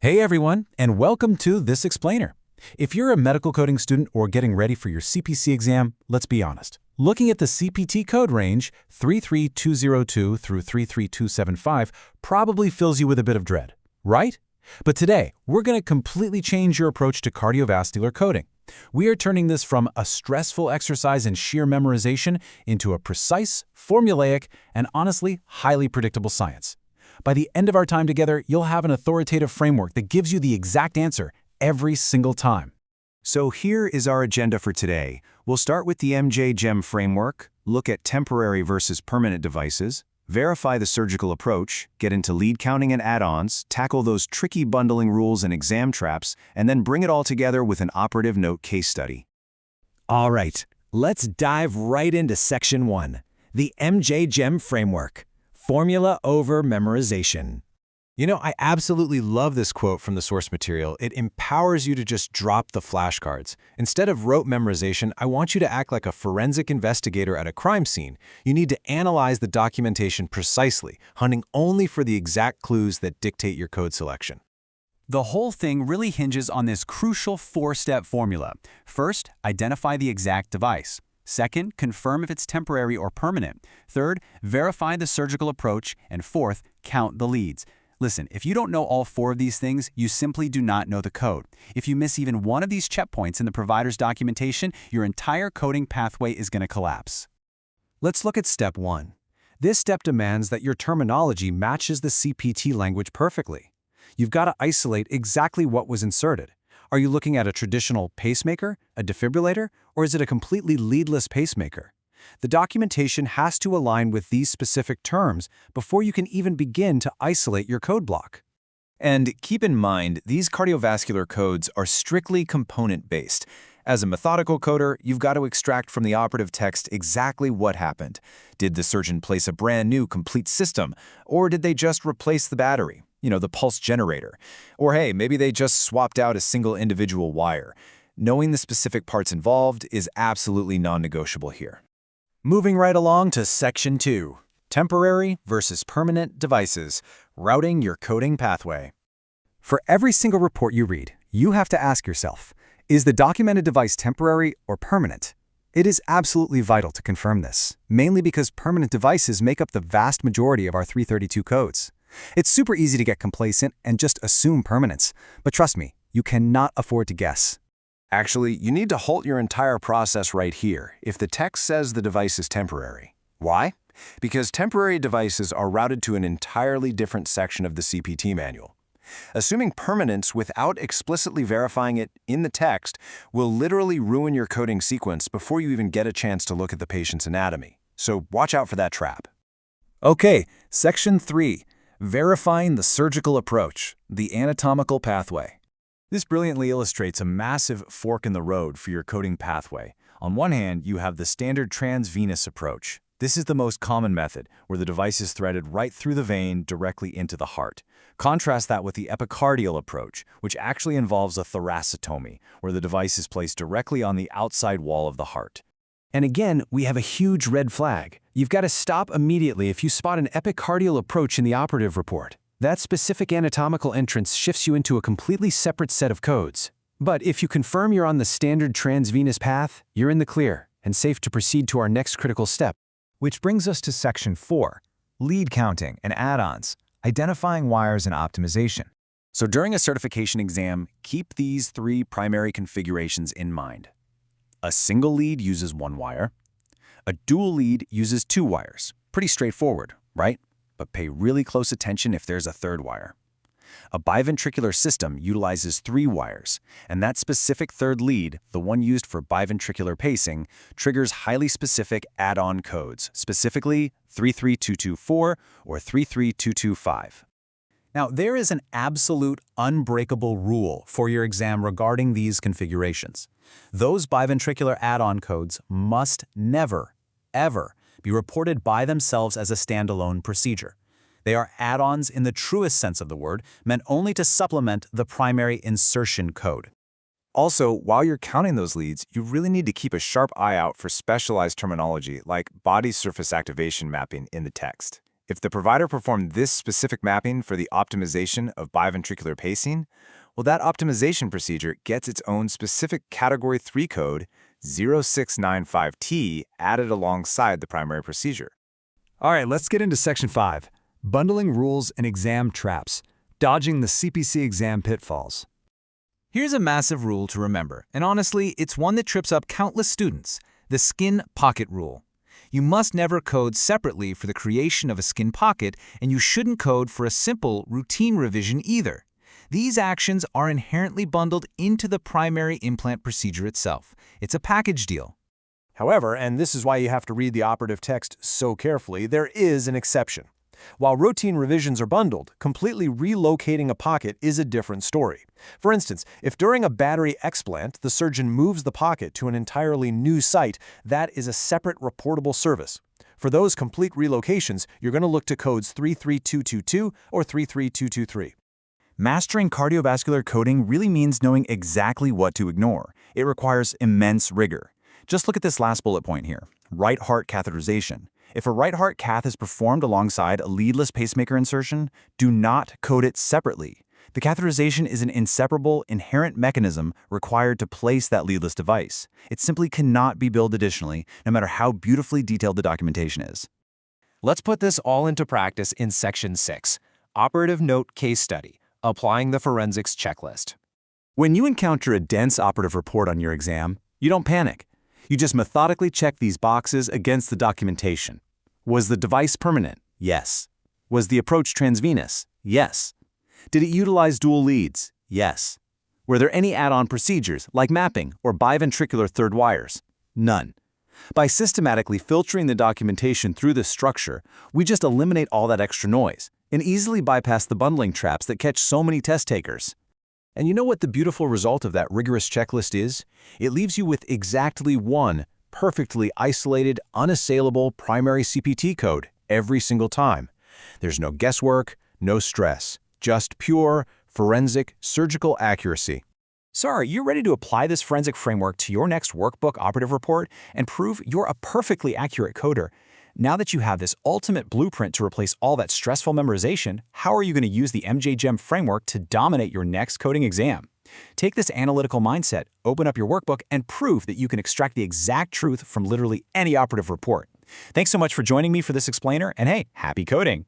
Hey everyone, and welcome to This Explainer. If you're a medical coding student or getting ready for your CPC exam, let's be honest. Looking at the CPT code range 33202 through 33275 probably fills you with a bit of dread, right? But today, we're going to completely change your approach to cardiovascular coding. We are turning this from a stressful exercise in sheer memorization into a precise, formulaic, and honestly, highly predictable science. By the end of our time together, you'll have an authoritative framework that gives you the exact answer every single time. So here is our agenda for today. We'll start with the MJ-GEM framework, look at temporary versus permanent devices, verify the surgical approach, get into lead counting and add-ons, tackle those tricky bundling rules and exam traps, and then bring it all together with an operative note case study. All right, let's dive right into Section 1, the MJ-GEM framework. Formula over memorization. You know, I absolutely love this quote from the source material. It empowers you to just drop the flashcards. Instead of rote memorization, I want you to act like a forensic investigator at a crime scene. You need to analyze the documentation precisely, hunting only for the exact clues that dictate your code selection. The whole thing really hinges on this crucial four-step formula. First, identify the exact device. Second, confirm if it's temporary or permanent. Third, verify the surgical approach. And fourth, count the leads. Listen, if you don't know all four of these things, you simply do not know the code. If you miss even one of these checkpoints in the provider's documentation, your entire coding pathway is going to collapse. Let's look at Step 1. This step demands that your terminology matches the CPT language perfectly. You've got to isolate exactly what was inserted. Are you looking at a traditional pacemaker, a defibrillator, or is it a completely leadless pacemaker? The documentation has to align with these specific terms before you can even begin to isolate your code block. And keep in mind, these cardiovascular codes are strictly component-based. As a methodical coder, you've got to extract from the operative text exactly what happened. Did the surgeon place a brand new complete system, or did they just replace the battery? The pulse generator. Or hey, maybe they just swapped out a single individual wire. Knowing the specific parts involved is absolutely non-negotiable here. Moving right along to Section 2, temporary versus permanent devices, routing your coding pathway. For every single report you read, you have to ask yourself, is the documented device temporary or permanent? It is absolutely vital to confirm this, mainly because permanent devices make up the vast majority of our 332 codes. It's super easy to get complacent and just assume permanence, but trust me, you cannot afford to guess. Actually, you need to halt your entire process right here if the text says the device is temporary. Why? Because temporary devices are routed to an entirely different section of the CPT manual. Assuming permanence without explicitly verifying it in the text will literally ruin your coding sequence before you even get a chance to look at the patient's anatomy. So watch out for that trap. Okay, Section 3. Verifying the surgical approach, the anatomical pathway. This brilliantly illustrates a massive fork in the road for your coding pathway. On one hand, you have the standard transvenous approach. This is the most common method, where the device is threaded right through the vein directly into the heart. Contrast that with the epicardial approach, which actually involves a thoracotomy, where the device is placed directly on the outside wall of the heart. And again, we have a huge red flag. You've got to stop immediately if you spot an epicardial approach in the operative report. That specific anatomical entrance shifts you into a completely separate set of codes. But if you confirm you're on the standard transvenous path, you're in the clear and safe to proceed to our next critical step. Which brings us to Section 4, lead counting and add-ons, identifying wires and optimization. So during a certification exam, keep these three primary configurations in mind. A single lead uses one wire. A dual lead uses two wires. Pretty straightforward, right? But pay really close attention if there's a third wire. A biventricular system utilizes three wires, and that specific third lead, the one used for biventricular pacing, triggers highly specific add-on codes, specifically 33224 or 33225. Now, there is an absolute unbreakable rule for your exam regarding these configurations. Those biventricular add-on codes must never, ever be reported by themselves as a standalone procedure. They are add-ons in the truest sense of the word, meant only to supplement the primary insertion code. Also, while you're counting those leads, you really need to keep a sharp eye out for specialized terminology like body surface activation mapping in the text. If the provider performed this specific mapping for the optimization of biventricular pacing, well, that optimization procedure gets its own specific Category 3 code, 0695T, added alongside the primary procedure. All right, let's get into Section 5, Bundling Rules and Exam Traps, Dodging the CPC Exam Pitfalls. Here's a massive rule to remember, and honestly, it's one that trips up countless students: the skin pocket rule. You must never code separately for the creation of a skin pocket, and you shouldn't code for a simple routine revision either. These actions are inherently bundled into the primary implant procedure itself. It's a package deal. However, and this is why you have to read the operative text so carefully, there is an exception. While routine revisions are bundled, completely relocating a pocket is a different story. For instance, if during a battery explant the surgeon moves the pocket to an entirely new site, that is a separate reportable service. For those complete relocations, you're going to look to codes 33222 or 33223. Mastering cardiovascular coding really means knowing exactly what to ignore. It requires immense rigor. Just look at this last bullet point here, right heart catheterization. If a right heart cath is performed alongside a leadless pacemaker insertion, do not code it separately. The catheterization is an inseparable, inherent mechanism required to place that leadless device. It simply cannot be billed additionally, no matter how beautifully detailed the documentation is. Let's put this all into practice in Section 6, Operative Note Case Study, Applying the Forensics Checklist. When you encounter a dense operative report on your exam, you don't panic. You just methodically check these boxes against the documentation. Was the device permanent? Yes. Was the approach transvenous? Yes. Did it utilize dual leads? Yes. Were there any add-on procedures, like mapping or biventricular third wires? None. By systematically filtering the documentation through this structure, we just eliminate all that extra noise and easily bypass the bundling traps that catch so many test takers. And you know what the beautiful result of that rigorous checklist is? It leaves you with exactly one perfectly isolated, unassailable primary CPT code every single time. There's no guesswork, no stress, just pure, forensic, surgical accuracy. So are you ready to apply this forensic framework to your next workbook operative report and prove you're a perfectly accurate coder? Now that you have this ultimate blueprint to replace all that stressful memorization, how are you going to use the MJGEM framework to dominate your next coding exam? Take this analytical mindset, open up your workbook, and prove that you can extract the exact truth from literally any operative report. Thanks so much for joining me for this explainer, and hey, happy coding!